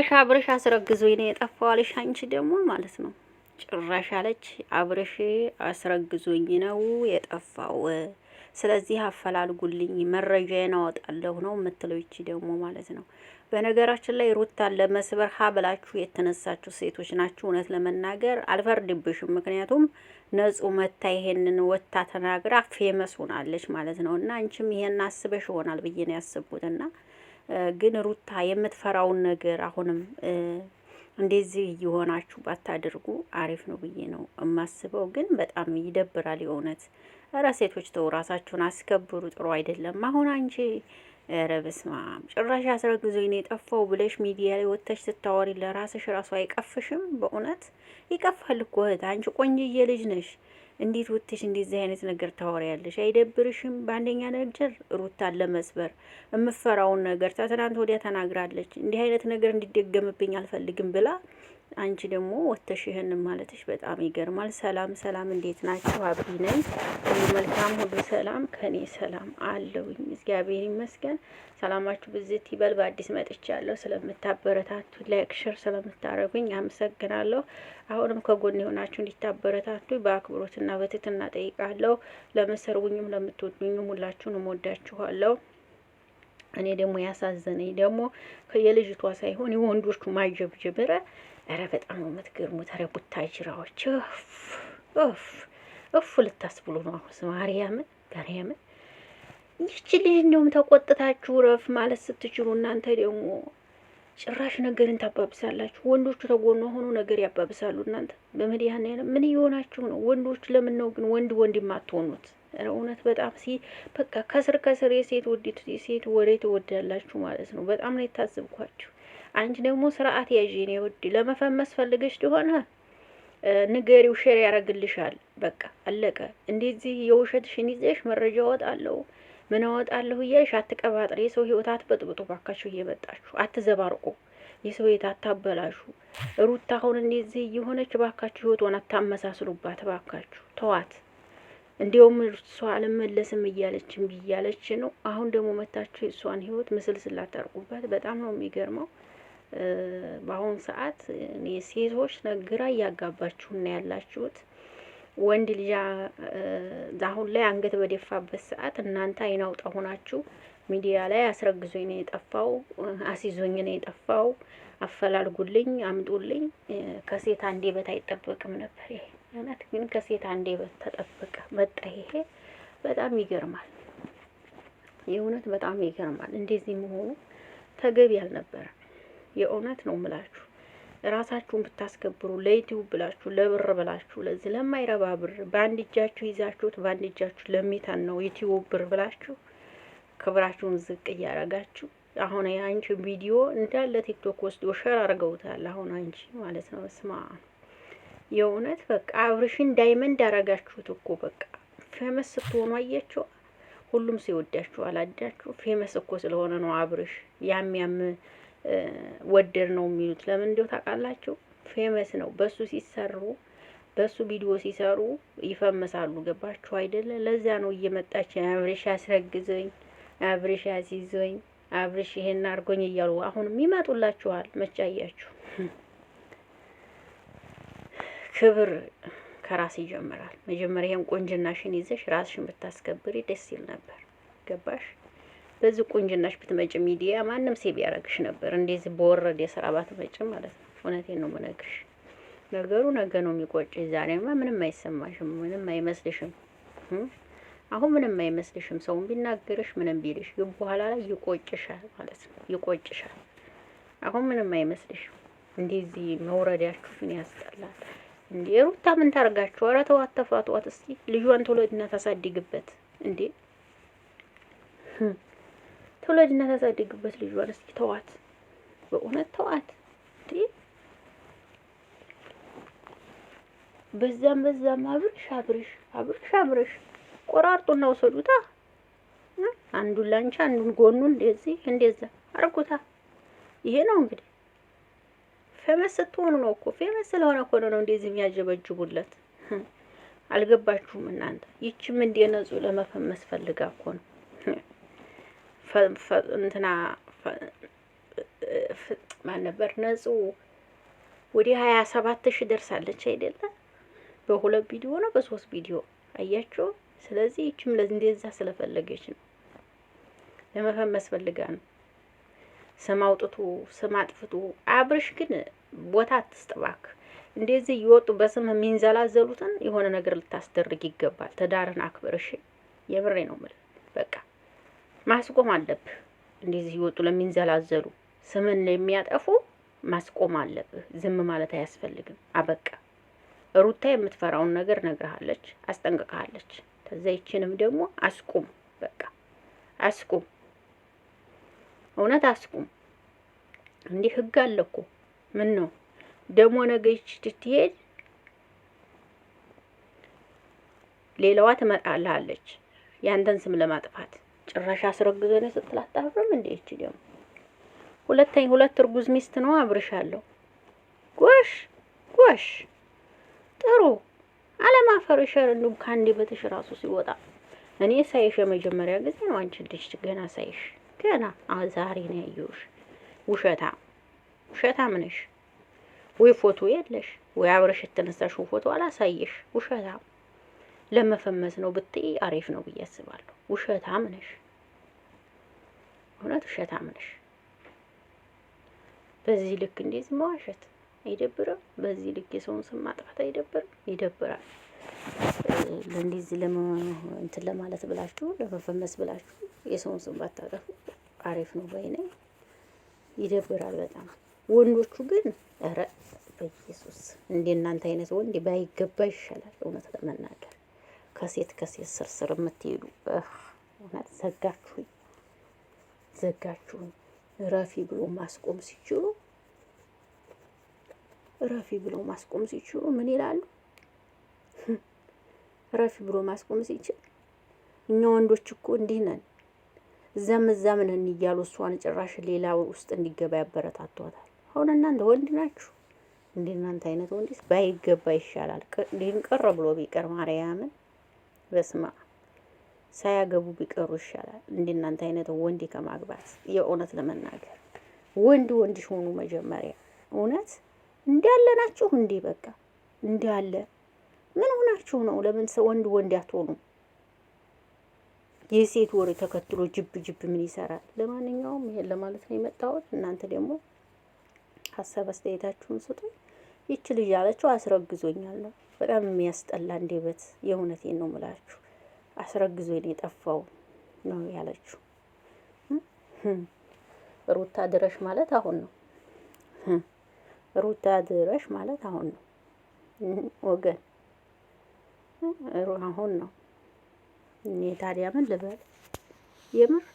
ጭራሽ አብርሽ አስረግዞኝ ነው የጠፋው አለሽ። አንቺ ደግሞ ማለት ነው ጭራሽ አለች አብርሽ አስረግዞኝ ነው የጠፋው። ስለዚህ አፈላልጉልኝ መረጃዬን አወጣለሁ ነው የምትለው ይቺ ደግሞ ማለት ነው። በነገራችን ላይ ሩታን ለመስበር ሀ ብላችሁ የተነሳችሁ ሴቶች ናችሁ። እውነት ለመናገር አልፈርድብሽም። ምክንያቱም ነጹ መታ ይሄንን ወታ ተናግራ ፌመስ ሆናለች ማለት ነው። እና አንቺም ይሄን አስበሽ ይሆናል ብዬ ነው ያስብኩትና ግን ሩታ የምትፈራውን ነገር አሁንም እንደዚህ እየሆናችሁ ባታደርጉ አሪፍ ነው ብዬ ነው የማስበው። ግን በጣም ይደብራል የእውነት። ኧረ ሴቶች ተው፣ ራሳችሁን አስከብሩ። ጥሩ አይደለም። አሁን አንቺ ኧረ በስመ አብ ጭራሽ አስረግዞኝ ነው የጠፋው ብለሽ ሚዲያ ላይ ወጥተሽ ስታወሪ ለራስሽ ራሱ አይቀፍሽም? በእውነት ይቀፋል እኮ እህት። አንቺ ቆንጅዬ ልጅ ነሽ። እንዴት ወጥተሽ እንደዚህ አይነት ነገር ታወሪያለሽ? አይደብርሽም? በአንደኛ ነገር ሩታን ለመስበር የምፈራውን ነገር ትናንት ወዲያ ተናግራለች። እንዲህ አይነት ነገር እንዲደገምብኝ አልፈልግም ብላ አንቺ ደግሞ ወጥተሽ ይሄንን ማለትሽ በጣም ይገርማል። ሰላም ሰላም፣ እንዴት ናችሁ? አብሪ ነኝ። ሁሉ መልካም፣ ሁሉ ሰላም፣ ከኔ ሰላም አለውኝ። እግዚአብሔር ይመስገን። ሰላማችሁ ብዝት ይበል። በአዲስ መጥቻለሁ። ስለምታበረታቱ ላይክ፣ ሼር ስለምታረጉኝ አመሰግናለሁ። አሁንም ከጎን የሆናችሁ እንዲታበረታቱ በአክብሮትና በትህትና ጠይቃለሁ። ለምትሰርቡኝም ለምትወዱኝም ሁላችሁንም ወዳችኋለሁ። እኔ ደግሞ ያሳዘነኝ ደግሞ የልጅቷ ሳይሆን የወንዶቹ ማጀብጀብረ ኧረ በጣም ነው የምትገርሙት። ኧረ ቡታጅራዎች እፍ ልታስብሉ ነው። አሁን ማርያምን ይህች ልጅ እንደውም ተቆጥታችሁ ረፍ ማለት ስትችሉ እናንተ ደግሞ ጭራሽ ነገርን ታባብሳላችሁ። ወንዶቹ ተጎኗ ሆኖ ነገር ያባብሳሉ። እናንተ በመድኃኒዓለም ምን እየሆናችሁ ነው? ወንዶች ለምን ነው ግን ወንድ የማትሆኑት? እውነት በጣም በቃ ከስር የሴት ወዲት የሴት ወሬ ትወዳላችሁ ማለት ነው። በጣም ነው የታዘብኳችሁ። አንቺ ደግሞ ስርዓት ያዢ ነው ወዲ ለመፈመስ ፈልገሽ እንደሆነ ንገሪው፣ ሼር ያረግልሻል። በቃ አለቀ። እንደዚህ የውሸትሽን ይዘሽ መረጃ ወጣለሁ ምን አወጣለሁ እያልሽ አትቀባጥሪ። የሰው ህይወት አትበጥብጡ ባካችሁ። እየመጣችሁ አትዘባርቁ። የሰው ህይወት አታበላሹ። ሩታ አሁን እንደዚህ እየሆነች ባካችሁ ህይወቷን አታመሳስሉባት ባካችሁ። ተዋት። እንዲያውም እሷ አልመለስም እያለች ነው። አሁን ደግሞ መታችሁ የእሷን ህይወት ምስል ስላታርቁባት በጣም ነው የሚገርመው። በአሁኑ ሰዓት ሴቶች ግራ እያጋባችሁ እና ያላችሁት ወንድ ልጅ አሁን ላይ አንገት በደፋበት ሰዓት እናንተ አይናውጣ ሆናችሁ ሚዲያ ላይ አስረግዞኝ ነው የጠፋው፣ አሲዞኝ ነው የጠፋው፣ አፈላልጉልኝ፣ አምጡልኝ። ከሴት አንደበት አይጠበቅም ነበር ይሄ። እውነት ግን ከሴት አንደበት ተጠበቀ መጣ። ይሄ በጣም ይገርማል። የእውነት በጣም ይገርማል። እንደዚህ መሆኑ ተገቢ አልነበረም። የእውነት ነው ምላችሁ። ራሳችሁን ብታስከብሩ ለዩቲዩብ ብላችሁ ለብር ብላችሁ ለዚህ ለማይረባ ብር በአንድ እጃችሁ ይዛችሁት በአንድ እጃችሁ ለሚታን ነው ዩቲዩብ ብር ብላችሁ ክብራችሁን ዝቅ እያረጋችሁ አሁን አንቺ ቪዲዮ እንዳለ ቲክቶክ ወስዶ ሼር አርገውታል። አሁን አንቺ ማለት ነው ስማ የእውነት በቃ አብርሽን ዳይመንድ አረጋችሁት እኮ በቃ ፌመስ ስትሆኑ አያችሁ። ሁሉም ሲወዳችሁ አላዳችሁ። ፌመስ እኮ ስለሆነ ነው አብርሽ ያም ወደር ነው የሚሉት። ለምን እንደው ታውቃላችሁ? ፌመስ ነው። በሱ ሲሰሩ በሱ ቪዲዮ ሲሰሩ ይፈመሳሉ። ገባችሁ አይደለ? ለዛ ነው እየመጣች አብርሽ አስረግዘኝ፣ አብርሽ አሲዞኝ፣ አብርሽ ይሄን አርጎኝ እያሉ አሁንም ይመጡላችኋል። መጫያችሁ ክብር ከራስ ይጀምራል። መጀመሪያ ይሄን ቆንጅናሽን ይዘሽ ራስሽን ብታስከብሪ ደስ ይል ነበር። ገባሽ? በዚህ ቁንጅናሽ ብትመጭ ሚዲያ ማንም ሴብ ያረግሽ ነበር። እንደዚህ በወረደ ስራ ባትመጭ ማለት ነው። እውነቴን ነው የምነግርሽ። ነገሩ ነገ ነው የሚቆጭሽ። ዛሬማ ምንም አይሰማሽም፣ ምንም አይመስልሽም። አሁን ምንም አይመስልሽም። ሰውን ቢናገርሽ ምንም ቢልሽ ግን በኋላ ላይ ይቆጭሻል ማለት ነው። ይቆጭሻል። አሁን ምንም አይመስልሽም። እንደዚህ መውረዳችሁ ምን ያስጠላል እንዴ! ሩታ ምን ታርጋችሁ? ኧረ ተዋት፣ ተፋቷት እስኪ። ልጇን ትውለድና ታሳድግበት እንዴ! ትውለድና ታሳድግበት ልጇን እስኪ። ተዋት፣ በእውነት ተዋት እንዴ! በዛም አብርሽ ቆራርጡና ወሰዱታ። አንዱን ላንቺ አንዱን ጎኑን እንደዛ አርጉታ። ይሄ ነው እንግዲህ ፌመስ ስትሆኑ ነው እኮ። ፌመስ ስለሆነ እኮ ነው እንደዚህ የሚያጀበጅቡለት። አልገባችሁም እናንተ? ይችም እንደነጹ ለመፈመስ ፈልጋ እኮ ነው እንትና ማን ነበር ነጹ ወደ 27,000 ደርሳለች አይደለ? በ2 ቪዲዮ ነው በ3 ቪዲዮ አያችሁ። ስለዚህ እቺም እንደዛ ስለፈለገች ነው ለመፈመስ ፈልጋ ነው። ስም አውጥቶ ስም አጥፍቶ አብርሽ ግን ቦታ አትስጥባክ። እንደዚህ ይወጡ በስም የሚንዘላዘሉትን የሆነ ነገር ልታስደርግ ይገባል። ትዳርን አክብር እሺ። የምሬ ነው ማለት በቃ ማስቆም አለብህ። እንደዚህ ይወጡ ለሚንዘላዘሉ ስምን የሚያጠፉ ማስቆም አለብህ። ዝም ማለት አያስፈልግም። አበቃ። ሩታ የምትፈራውን ነገር ነግርሃለች፣ አስጠንቅቃለች። ከዛ ይችንም ደግሞ አስቁም። በቃ አስቁም። እውነት አስቁም። እንዲህ ህግ አለ እኮ። ምን ነው ደግሞ ነገ ይች ትትሄድ ሌላዋ ትመጣልሃለች ያንተን ስም ለማጥፋት። ጭራሽ አስረግዘነ ስትላጣፍም እንዴ እቺ ደግሞ ሁለት እርጉዝ ሚስት ነው አብርሻለሁ። ጎሽ ጎሽ ጥሩ አለማፈርሸር እንደም ካንዴ በትሽ ራሱ ሲወጣ እኔ ሳይሽ የመጀመሪያ ጊዜ ነው አንቺ ልጅ ገና ሳይሽ ገና ዛሬ ነው ያየሁሽ። ውሸታም ነሽ። ወይ ፎቶ የለሽ ወይ አብረሽ የተነሳሽው ፎቶ አላሳየሽ። ውሸታም። ለመፈመስ ነው ብትይ አሪፍ ነው ብዬ አስባለሁ። ውሸታም ነሽ። እውነት ውሸታም ነሽ። በዚህ ልክ እንደዚህ መዋሸት አይደብርም? በዚህ ልክ የሰውን ስም ማጥፋት አይደብርም? ይደብራል። ለእንደዚህ እንትን ለማለት ብላችሁ ለመፈመስ ብላችሁ የሰውን ስም ባታጠፉ አሪፍ ነው ባይኔ። ይደብራል በጣም። ወንዶቹ ግን ኧረ በኢየሱስ እንደናንተ አይነት ወንድ ባይገባ ይሻላል። እውነት ለመናገር ከሴት ስርስር የምትሄዱ እውነት ዘጋችሁኝ። ረፊ ብሎ ማስቆም ሲችሉ ምን ይላሉ? ረፊ ብሎ ማስቆም ሲችል እኛ ወንዶች እኮ እንዲህ ነን። እዛም ነን እያሉ እሷን ጭራሽ ሌላ ውስጥ እንዲገባ ያበረታቷታል። አሁን እናንተ ወንድ ናችሁ። እንደናንተ አይነት ወንድስ ባይገባ ይሻላል። ሊንቀር ብሎ ቢቀር ማርያምን በስማ ሳያገቡ ቢቀሩ ይሻላል እንደናንተ አይነት ወንድ ከማግባት። የእውነት ለመናገር ወንድ ሆኑ መጀመሪያ። እውነት እንዳለ ናችሁ እንዴ? በቃ እንዳለ ምን ሆናችሁ ነው? ለምን ሰው ወንድ አትሆኑ? የሴት ወሬ ተከትሎ ጅብ ምን ይሰራል? ለማንኛውም ይሄን ለማለት ነው የመጣሁት። እናንተ ደግሞ ሀሳብ አስተያየታችሁን ስጡ። ይች ልጅ ያለችው አስረግዞኛል ነው። በጣም የሚያስጠላ እንደበት። የእውነቴን ነው የምላችሁ። አስረግዞኝ የጠፋው ነው ያለችው። ሩታ ድረሽ ማለት አሁን ነው። ሩታ ድረሽ ማለት አሁን ነው ወገን፣ አሁን ነው። እኔ ታዲያ ምን ልበል? የምር